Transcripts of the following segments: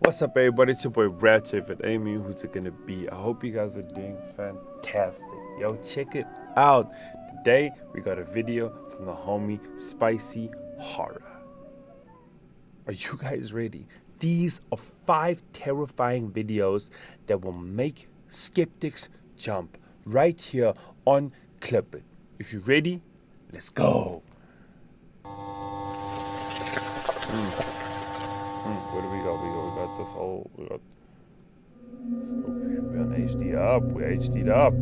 What's up, everybody? It's your boy Brad Chaffin. Amy, who's it gonna be? I hope you guys are doing fantastic. Yo, check it out. Today we got a video from the homie Spicy Horror. Are you guys ready? These are 5 terrifying videos that will make skeptics jump right here on Clip It. If you're ready, let's go. Where do we go? We got this whole. We're on HD up. We're HD'd up.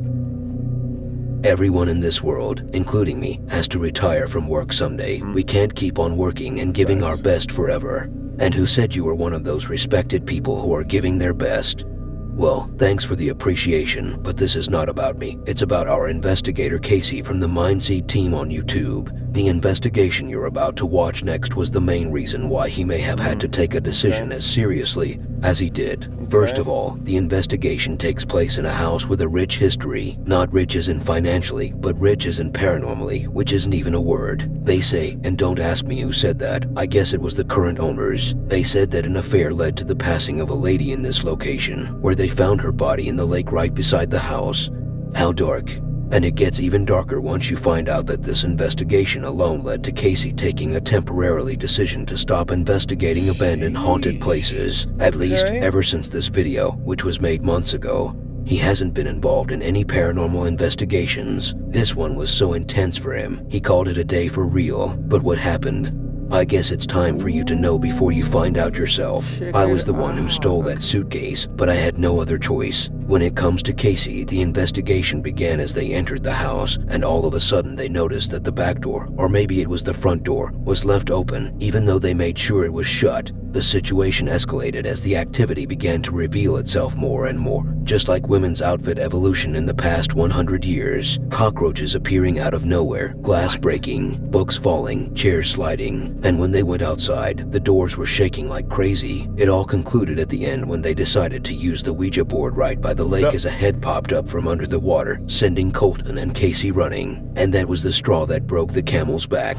Everyone in this world, including me, has to retire from work someday. We can't keep on working and giving our best forever. And who said you were one of those respected people who are giving their best? Well, thanks for the appreciation, but this is not about me. It's about our investigator Casey from the Mindseed team on YouTube. The investigation you're about to watch next was the main reason why he may have had to take a decision as seriously as he did. First of all, the investigation takes place in a house with a rich history. Not rich as in financially, but rich as in paranormally, which isn't even a word. They say, and don't ask me who said that, I guess it was the current owners. They said that an affair led to the passing of a lady in this location, where they found her body in the lake right beside the house. How dark. And it gets even darker once you find out that this investigation alone led to Casey taking a temporarily decision to stop investigating abandoned haunted places. At least ever since this video, which was made months ago, he hasn't been involved in any paranormal investigations. This one was so intense for him, he called it a day for real. But what happened? I guess it's time for you to know before you find out yourself. I was the one who stole that suitcase, but I had no other choice. When it comes to Casey, the investigation began as they entered the house, and all of a sudden they noticed that the back door, or maybe it was the front door, was left open, even though they made sure it was shut. The situation escalated as the activity began to reveal itself more and more, just like women's outfit evolution in the past 100 years. Cockroaches appearing out of nowhere, glass breaking, books falling, chairs sliding, and when they went outside, the doors were shaking like crazy. It all concluded at the end when they decided to use the Ouija board right by the lake as a head popped up from under the water, sending Colton and Casey running. And that was the straw that broke the camel's back.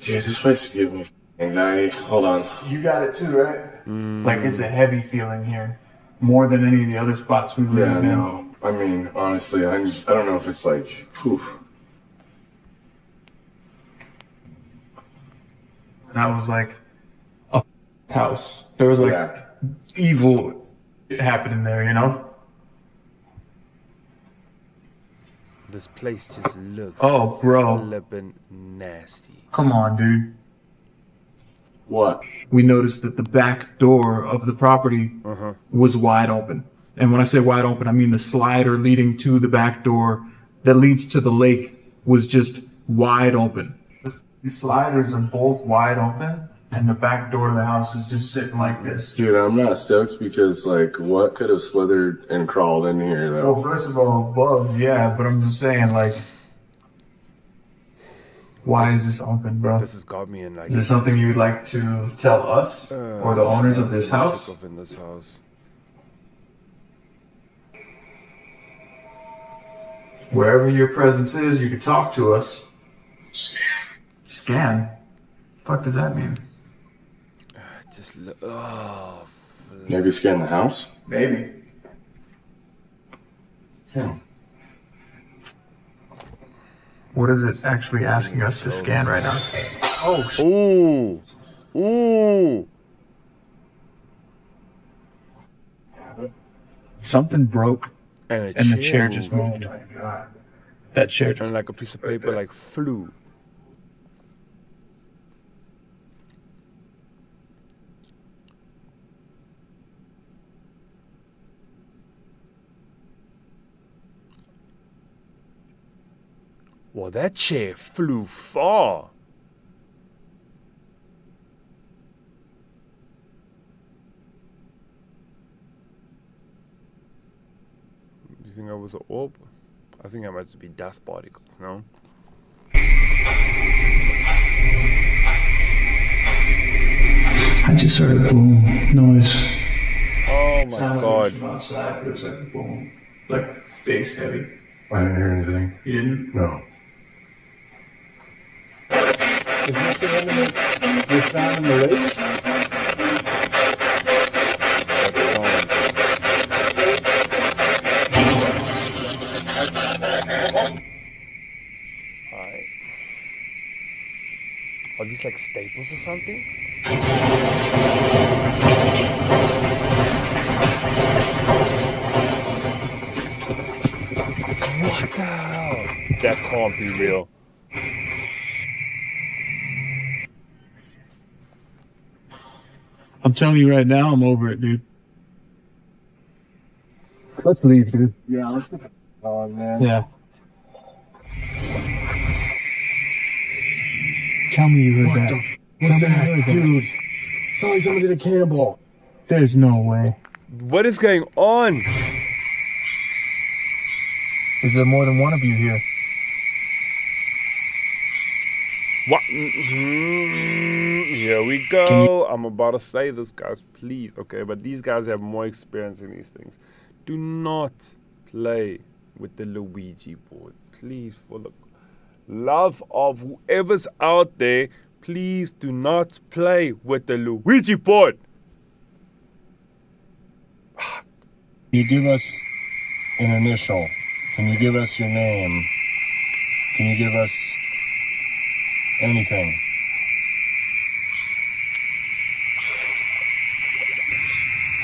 Dude, this place is giving me anxiety. Hold on. You got it too, right? Like, it's a heavy feeling here. More than any of the other spots we've been in. No. I mean, honestly, I don't know if it's like, whew. That was like a house. There was like evil happening there, you know? This place just looks flippin' nasty. Come on, dude. What? We noticed that the back door of the property was wide open. And when I say wide open, I mean the slider leading to the back door that leads to the lake was just wide open. The sliders are both wide open, and the back door of the house is just sitting like this. Dude, I'm not stoked because, like, what could have slithered and crawled in here, though? Well, first of all, bugs, yeah, but I'm just saying, like, why is this open, bro? This has got me in like. Is there something you'd like to tell us or the owners of this house? In this house. Wherever your presence is, you can talk to us. Scan? Fuck does that mean? Just Maybe scan the house? Maybe. What is it actually asking us to scan right now? Oh, ooh. Something broke And the chair just moved. Oh my God. That chair just... And like a piece of paper like flew. Well, that chair flew far. You think I was an orb? I think I might just be dust particles, no? I just heard a boom noise. Oh my God. From outside, but it was like a boom. Like bass heavy. I didn't hear anything. You didn't? No. Is this the one that was found in the lake? Alright. Are these like staples or something? What the hell? That can't be real. I'm telling you right now, I'm over it, dude. Let's leave, dude. Yeah, let's get on, man. Yeah. Tell me you heard that. Tell me you heard that. Dude, sounds like somebody did a cannonball. There's no way. What is going on? Is there more than one of you here? What? Here we go. I'm about to say this, guys. Please, okay? But these guys have more experience in these things. Do not play with the Luigi board. Please, for the love of whoever's out there, please do not play with the Luigi board. Can you give us an initial? Can you give us your name? Can you give us anything?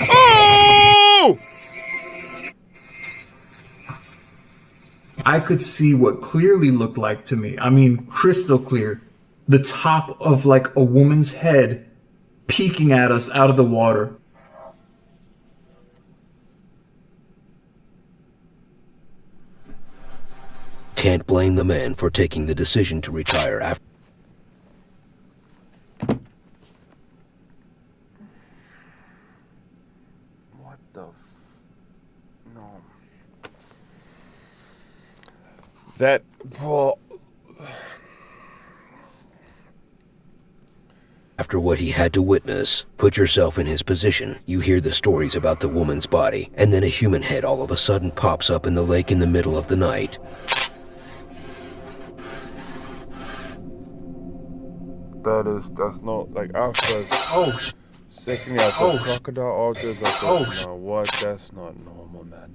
Oh! I could see what clearly looked like to me. I mean, crystal clear. The top of like a woman's head peeking at us out of the water. Can't blame the man for taking the decision to retire after. What the no. That, well, After what he had to witness, put yourself in his position. You hear the stories about the woman's body, and then a human head all of a sudden pops up in the lake in the middle of the night. that's not, like, after, secondly, I thought crocodile altars, I thought, no, what, that's not normal, man.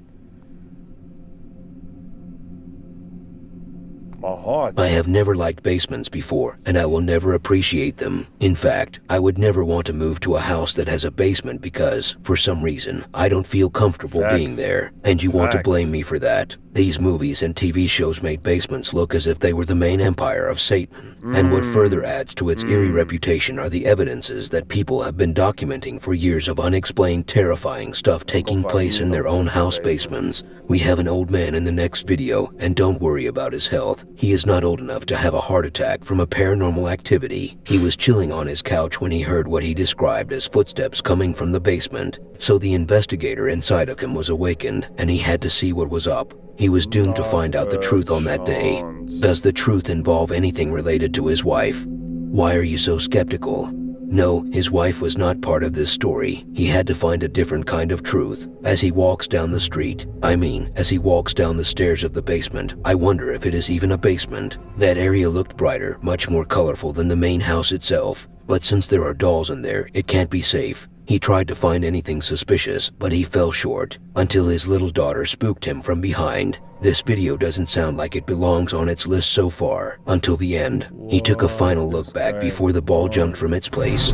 My heart. I have never liked basements before, and I will never appreciate them. In fact, I would never want to move to a house that has a basement because, for some reason, I don't feel comfortable being there, and you want to blame me for that. These movies and TV shows made basements look as if they were the main empire of Satan, and what further adds to its eerie reputation are the evidences that people have been documenting for years of unexplained, terrifying stuff taking place in their own house basements. We have an old man in the next video, and don't worry about his health. He is not old enough to have a heart attack from a paranormal activity. He was chilling on his couch when he heard what he described as footsteps coming from the basement. So the investigator inside of him was awakened, and he had to see what was up. He was doomed to find out the truth on that day. Does the truth involve anything related to his wife? Why are you so skeptical? No, his wife was not part of this story. He had to find a different kind of truth. As he walks down the street, as he walks down the stairs of the basement, I wonder if it is even a basement. That area looked brighter, much more colorful than the main house itself. But since there are dolls in there, it can't be safe. He tried to find anything suspicious, but he fell short, until his little daughter spooked him from behind. This video doesn't sound like it belongs on its list so far, until the end. He took a final look back before the ball jumped from its place.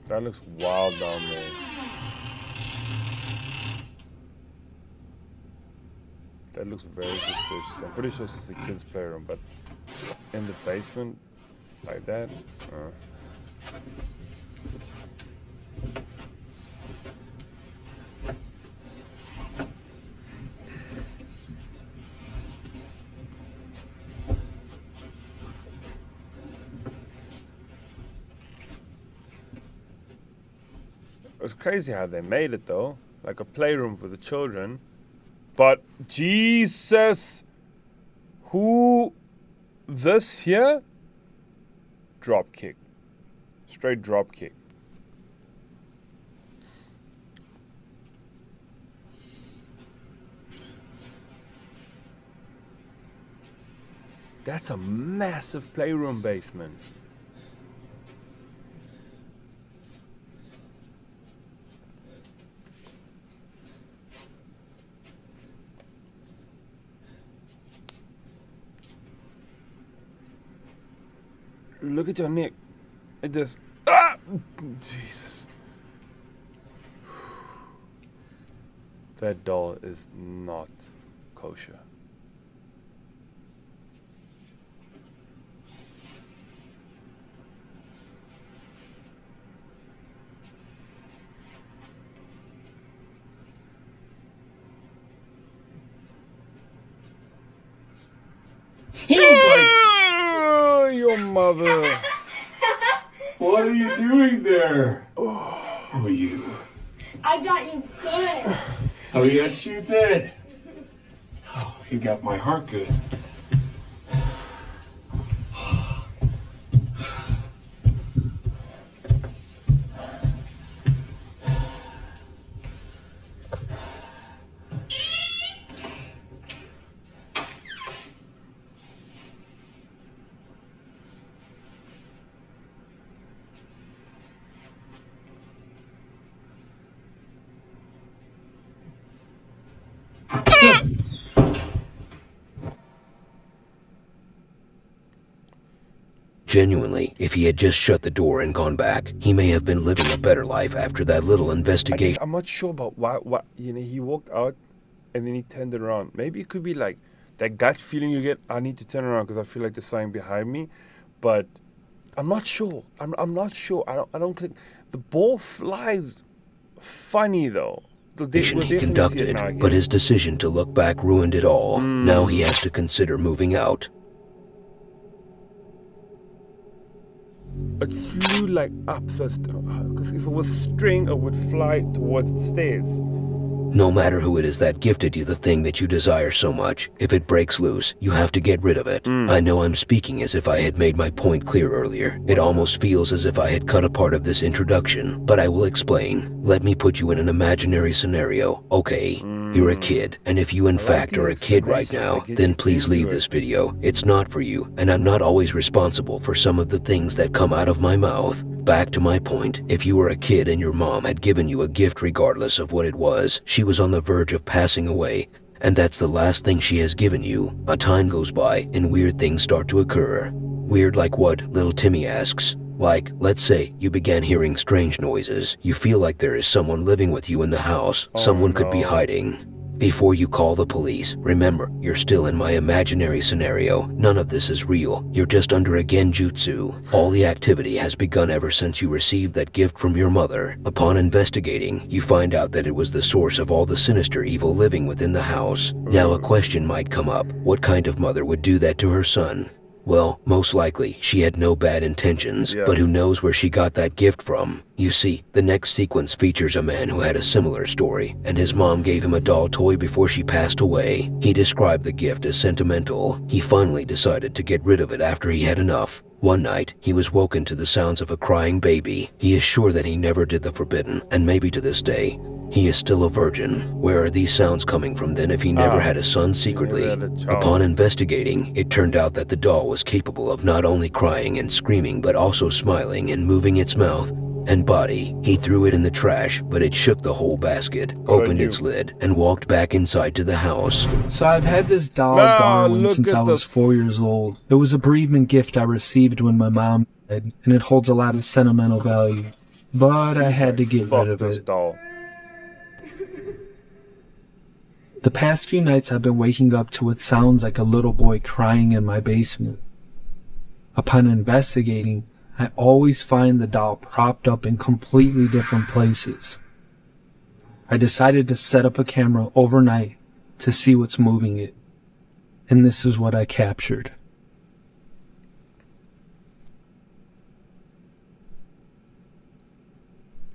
That looks wild down there. That looks very suspicious. I'm pretty sure this is a kid's playroom, but in the basement, like that? It's crazy how they made it though, like a playroom for the children. But Jesus, who, this here? Drop kick, straight drop kick. That's a massive playroom basement. Look at your neck. It does. Ah! Jesus. That doll is not kosher. Oh, your mother. What are you doing there? Who are you? I got you good. Oh, yes, you did. Oh, you got my heart good. Genuinely, if he had just shut the door and gone back, he may have been living a better life after that little investigation. I'm not sure about why, he walked out and then he turned around. Maybe it could be like that gut feeling you get, I need to turn around because I feel like there's something behind me. But I'm not sure. I'm not sure. I don't think the ball flies funny though. He conducted, but his decision to look back ruined it all. Now he has to consider moving out. It flew like up, so because if it was string, it would fly towards the stairs. No matter who it is that gifted you the thing that you desire so much, if it breaks loose, you have to get rid of it. I know I'm speaking as if I had made my point clear earlier. It almost feels as if I had cut a part of this introduction, but I will explain. Let me put you in an imaginary scenario. Okay, you're a kid, and if you in fact are a kid right now, then please leave this video. It's not for you, and I'm not always responsible for some of the things that come out of my mouth. Back to my point, if you were a kid and your mom had given you a gift regardless of what it was, she was on the verge of passing away, and that's the last thing she has given you. A time goes by and weird things start to occur. Weird like what? Little Timmy asks. Like, let's say you began hearing strange noises. You feel like there is someone living with you in the house. Someone could be hiding. Before you call the police, remember, you're still in my imaginary scenario. None of this is real. You're just under a genjutsu. All the activity has begun ever since you received that gift from your mother. Upon investigating, you find out that it was the source of all the sinister evil living within the house. Now a question might come up. What kind of mother would do that to her son? Well, most likely, she had no bad intentions, but who knows where she got that gift from? You see, the next sequence features a man who had a similar story, and his mom gave him a doll toy before she passed away. He described the gift as sentimental. He finally decided to get rid of it after he had enough. One night, he was woken to the sounds of a crying baby. He is sure that he never did the forbidden, and maybe to this day, he is still a virgin. Where are these sounds coming from then if he never had a son secretly? Upon investigating, it turned out that the doll was capable of not only crying and screaming but also smiling and moving its mouth and body. He threw it in the trash, but it shook the whole basket, opened its lid, and walked back inside to the house. So I've had this doll Darwin since I was 4 years old. It was a bereavement gift I received when my mom died, and it holds a lot of sentimental value. But I had to get rid of it. The past few nights I've been waking up to what sounds like a little boy crying in my basement. Upon investigating, I always find the doll propped up in completely different places. I decided to set up a camera overnight to see what's moving it, and this is what I captured.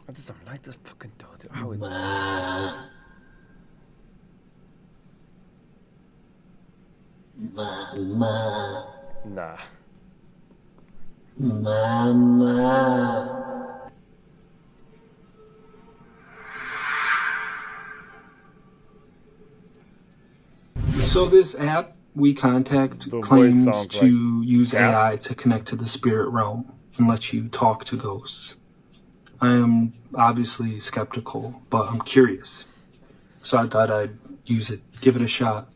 I just don't like this fucking doll, dude. How it... Mama. Nah. Mama. So this app WeContact The voice claims sounds to use Cap. AI to connect to the spirit realm and let you talk to ghosts. I am obviously skeptical, but I'm curious. So I thought I'd use it, give it a shot,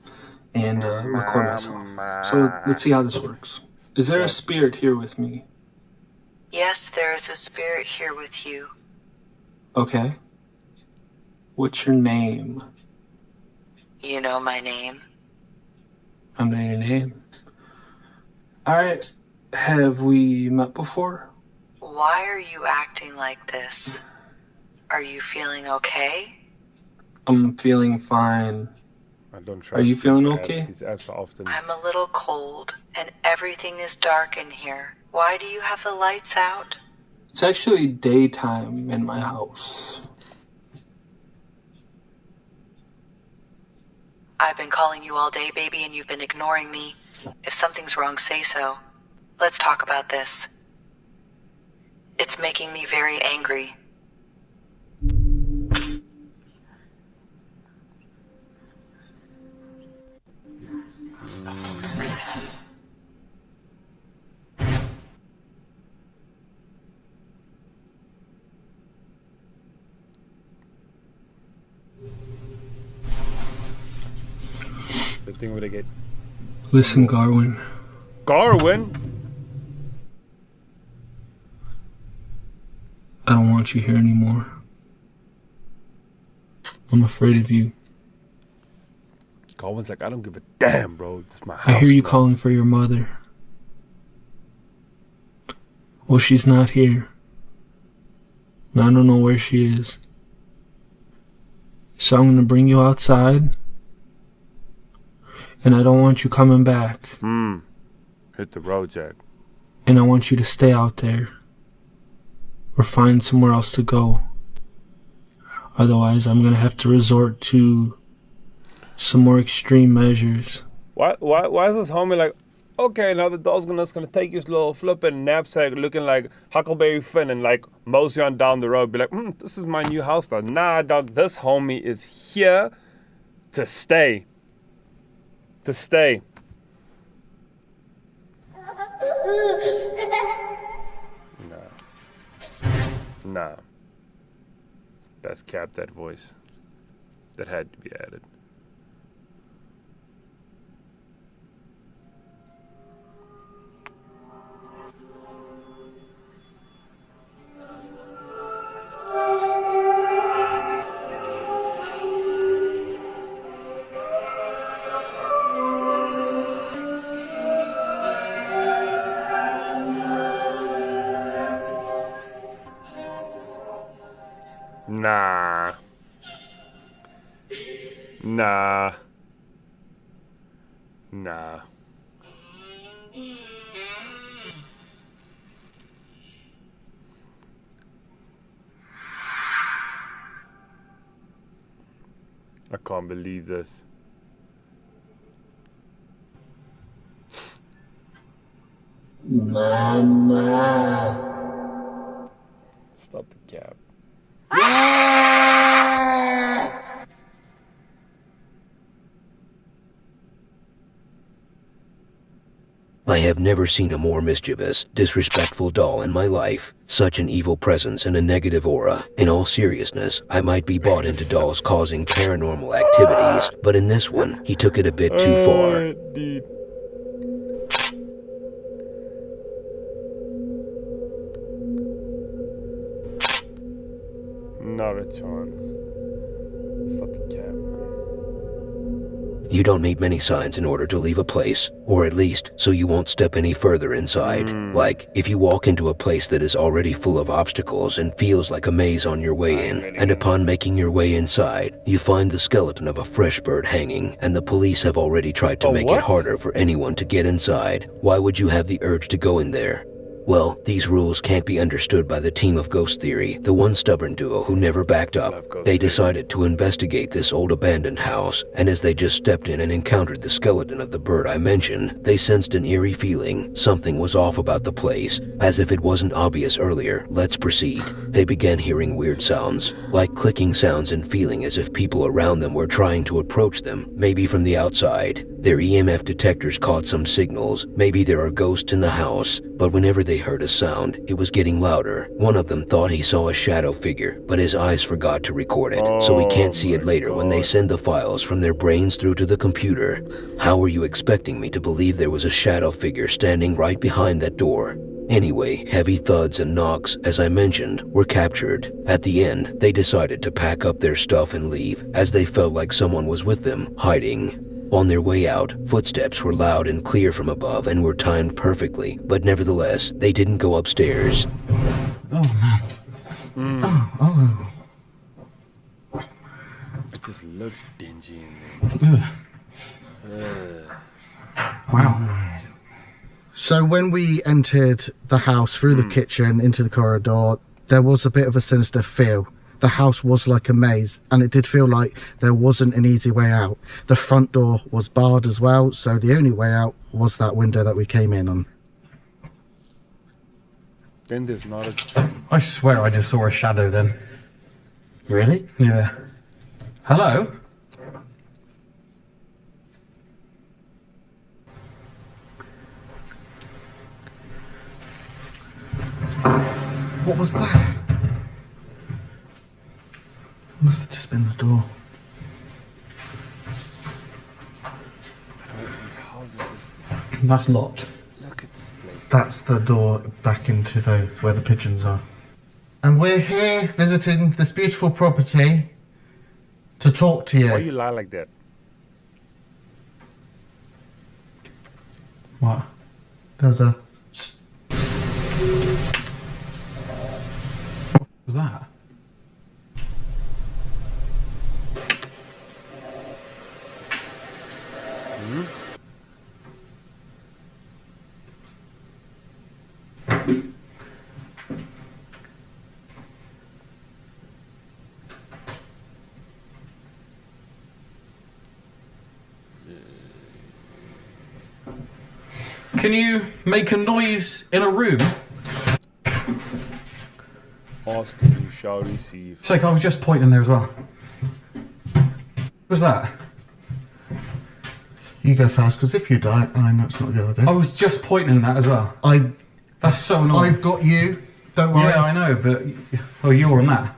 and record myself. So let's see how this works. Is there a spirit here with me? Yes, there is a spirit here with you. Okay. What's your name? You know my name. I know your name. Alright. Have we met before? Why are you acting like this? Are you feeling okay? I'm feeling fine. I don't trust Are you these feeling apps. okay? These apps are often. I'm a little cold, and everything is dark in here. Why do you have the lights out? It's actually daytime in my house. I've been calling you all day, baby, and you've been ignoring me. If something's wrong, say so. Let's talk about this. It's making me very angry. The thing where they get Listen, Garwin. Garwin. I don't want you here anymore. I'm afraid of you. Garwin's like, I don't give a damn, bro. This is my house. I hear you now. calling for your mother. Well, she's not here. And I don't know where she is. So I'm gonna bring you outside. And I don't want you coming back. Hit the road, Jack. And I want you to stay out there. Or find somewhere else to go. Otherwise, I'm gonna have to resort to some more extreme measures. Why is this homie like, okay, now the dog's gonna take his little flippin' knapsack looking like Huckleberry Finn and like mosey on down the road, be like, this is my new house now. Nah, dog, this homie is here to stay. To stay. Nah. That's cap, that voice. That had to be added. Nah. Nah. Nah. I can't believe this. Mama. Stop the cap. I have never seen a more mischievous, disrespectful doll in my life. Such an evil presence and a negative aura. In all seriousness, I might be bought into dolls causing paranormal activities, but in this one, he took it a bit too far. Dude. Not a chance. Stop the cap, man. You don't need many signs in order to leave a place, or at least so you won't step any further inside. Like, if you walk into a place that is already full of obstacles and feels like a maze on your way in, and upon making your way inside, you find the skeleton of a fresh bird hanging, and the police have already tried to make it harder for anyone to get inside. Why would you have the urge to go in there? Well, these rules can't be understood by the team of Ghost Theory, the one stubborn duo who never backed up. They decided to investigate this old abandoned house, and as they just stepped in and encountered the skeleton of the bird I mentioned, they sensed an eerie feeling. Something was off about the place. As if it wasn't obvious earlier, let's proceed. They began hearing weird sounds, like clicking sounds, and feeling as if people around them were trying to approach them, maybe from the outside. Their EMF detectors caught some signals. Maybe there are ghosts in the house, but whenever they heard a sound, it was getting louder. One of them thought he saw a shadow figure, but his eyes forgot to record it, so we can't see it later when they send the files from their brains through to the computer. How were you expecting me to believe there was a shadow figure standing right behind that door? Anyway, heavy thuds and knocks, as I mentioned, were captured. At the end, they decided to pack up their stuff and leave, as they felt like someone was with them, hiding. On their way out, footsteps were loud and clear from above and were timed perfectly, but nevertheless, they didn't go upstairs. Oh, man. Oh. It just looks dingy in there. Wow. So when we entered the house through the kitchen into the corridor, there was a bit of a sinister feel. The house was like a maze, and it did feel like there wasn't an easy way out. The front door was barred as well, so the only way out was that window that we came in on. Then there's not a... I swear I just saw a shadow then. Really? Yeah. Hello? What was that? Must have just been the door. These houses is... That's locked. Look at this place. That's the door back into where the pigeons are. And we're here visiting this beautiful property to talk to you. Why you lie like that? What? There's a... What was that? Can you make a noise in a room? Ask and you shall receive. It's like I was just pointing there as well. What was that? You go first, because if you die, I know it's not a good idea. I was just pointing at that as well. That's so annoying. I've got you. Don't worry. Yeah, I know, but... Oh, you're on that.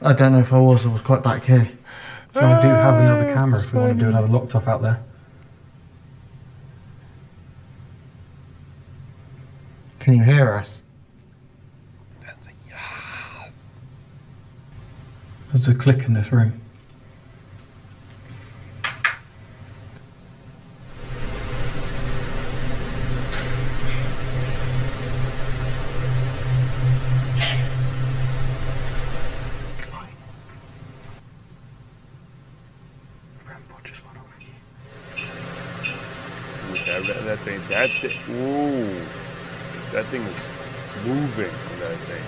I don't know if I was quite back here. So I do have another camera if we want to do another locked off out there. Can you hear us? That's a yes. There's a click in this room. That thing, ooh, that thing is moving on that thing.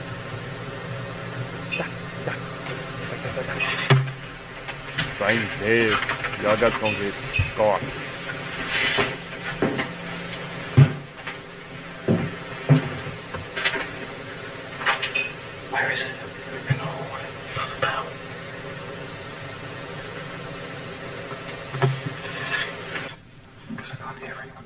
Sign is there. Y'all got to get caught. Where is it? In the hallway. Not about. Guess I can't hear anyone.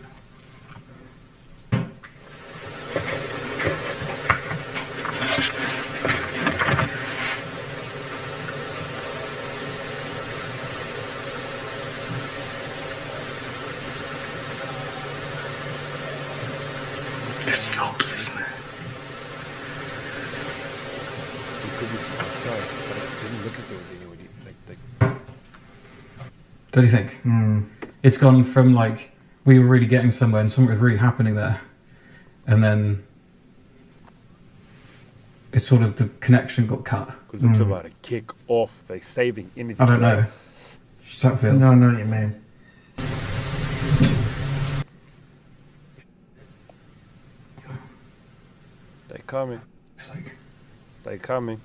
It's yours, isn't it? It could be outside, but I didn't look at those anyway. Like. What do you think? It's gone from like we were really getting somewhere and something was really happening there, and then it's sort of the connection got cut. Because it's about to kick off. They're saving energy. I don't know. Just how it feels. No, I know what you mean. They coming. It's like They coming.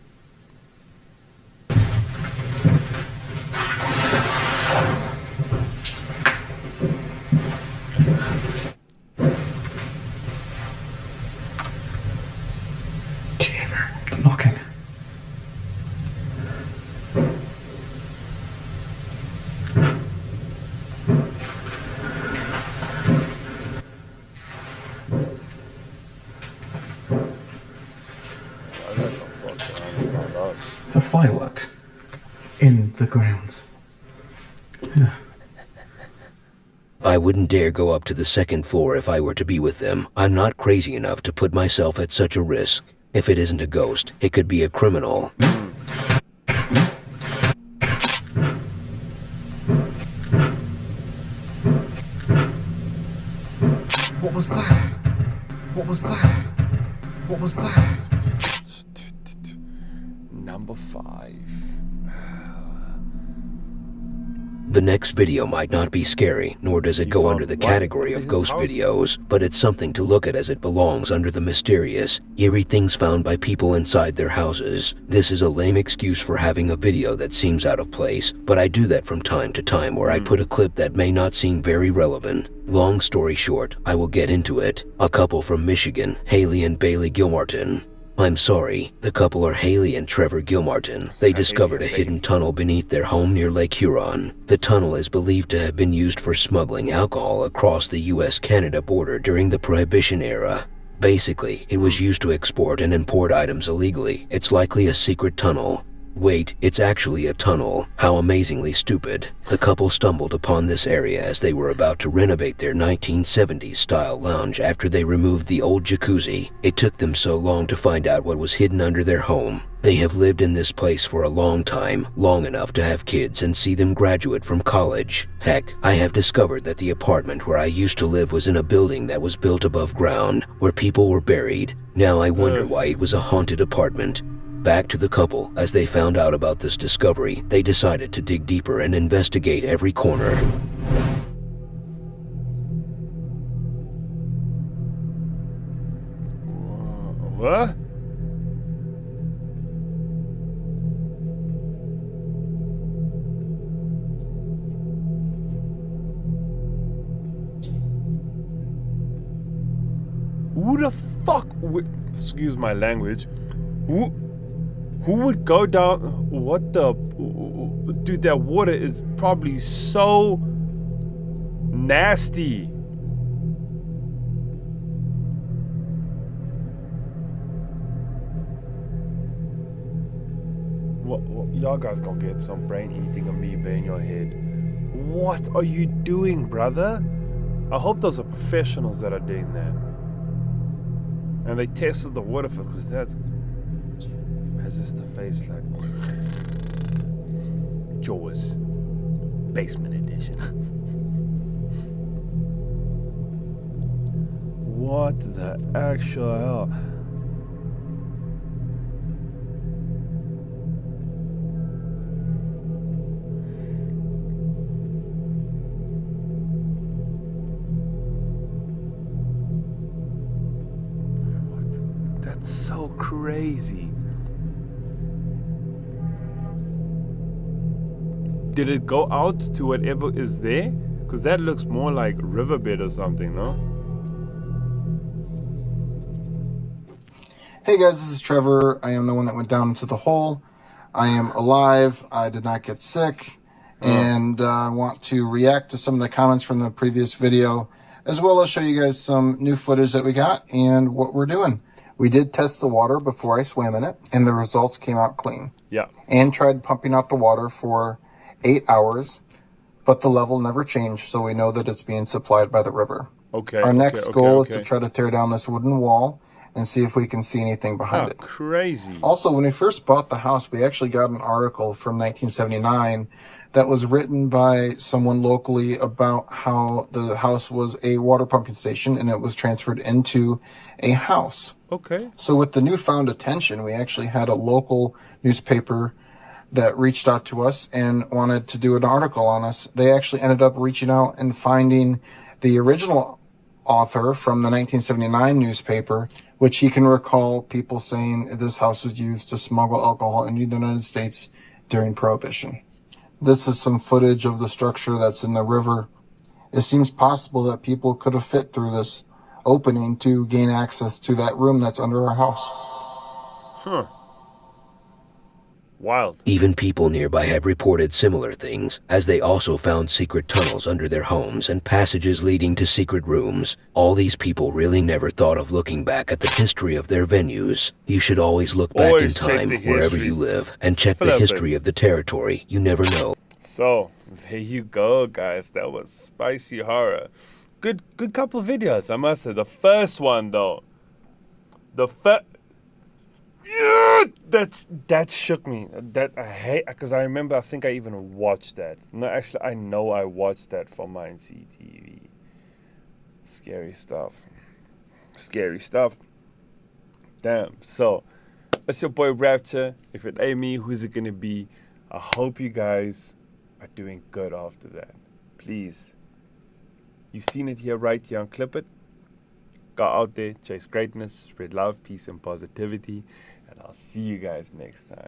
knocking. The fireworks. In the grounds. Yeah. I wouldn't dare go up to the second floor if I were to be with them. I'm not crazy enough to put myself at such a risk. If it isn't a ghost, it could be a criminal. What was that? What was that? What was that? Number 5. The next video might not be scary, nor does it go under the category of ghost videos, but it's something to look at as it belongs under the mysterious, eerie things found by people inside their houses. This is a lame excuse for having a video that seems out of place, but I do that from time to time where I put a clip that may not seem very relevant. Long story short, I will get into it. A couple from Michigan, Haley and Bailey Gilmartin. I'm sorry, the couple are Haley and Trevor Gilmartin. They discovered a hidden tunnel beneath their home near Lake Huron. The tunnel is believed to have been used for smuggling alcohol across the US-Canada border during the Prohibition era. Basically, it was used to export and import items illegally. It's likely a secret tunnel. Wait, it's actually a tunnel. How amazingly stupid. The couple stumbled upon this area as they were about to renovate their 1970s style lounge after they removed the old jacuzzi. It took them so long to find out what was hidden under their home. They have lived in this place for a long time, long enough to have kids and see them graduate from college. Heck, I have discovered that the apartment where I used to live was in a building that was built above ground, where people were buried. Now I wonder why it was a haunted apartment. Back to the couple. As they found out about this discovery, they decided to dig deeper and investigate every corner. What? Who the fuck would, excuse my language, who would go down? What the, dude? That water is probably so nasty. What y'all guys gonna get some brain-eating amoeba in your head? What are you doing, brother? I hope those are professionals that are doing that. And they tested the water for, because that's. Has this the face like Jaws Basement Edition? What the actual hell? What? That's so crazy. Did it go out to whatever is there? Because that looks more like riverbed or something, no? Hey guys, this is Trevor. I am the one that went down into the hole. I am alive. I did not get sick. And I want to react to some of the comments from the previous video, as well as show you guys some new footage that we got and what we're doing. We did test the water before I swam in it, and the results came out clean. Yeah. And tried pumping out the water for 8 hours, but the level never changed, so we know that it's being supplied by the river. Okay. Our next goal is to try to tear down this wooden wall and see if we can see anything behind it. Crazy. Also, when we first bought the house, we actually got an article from 1979 that was written by someone locally about how the house was a water pumping station and it was transferred into a house. Okay. So with the newfound attention, we actually had a local newspaper that reached out to us and wanted to do an article on us. They actually ended up reaching out and finding the original author from the 1979 newspaper, which he can recall people saying this house was used to smuggle alcohol into the United States during Prohibition. This is some footage of the structure that's in the river. It seems possible that people could have fit through this opening to gain access to that room that's under our house. Huh. Wild. Even people nearby have reported similar things, as they also found secret tunnels under their homes and passages leading to secret rooms. All these people really never thought of looking back at the history of their venues. You should always look back in time wherever you live and check the history of the territory. You never know. So there you go, guys. That was spicy horror. Good couple of videos, I must say. The first one though, that shook me. That I hate, because I remember, I think I even watched that. No, actually, I know I watched that for mine CTV. Scary stuff. Scary stuff. Damn. So, it's your boy Rapture. If it ain't me, who's it gonna be? I hope you guys are doing good after that. Please. You've seen it here, right here on Clip It. Go out there, chase greatness, spread love, peace, and positivity. And I'll see you guys next time.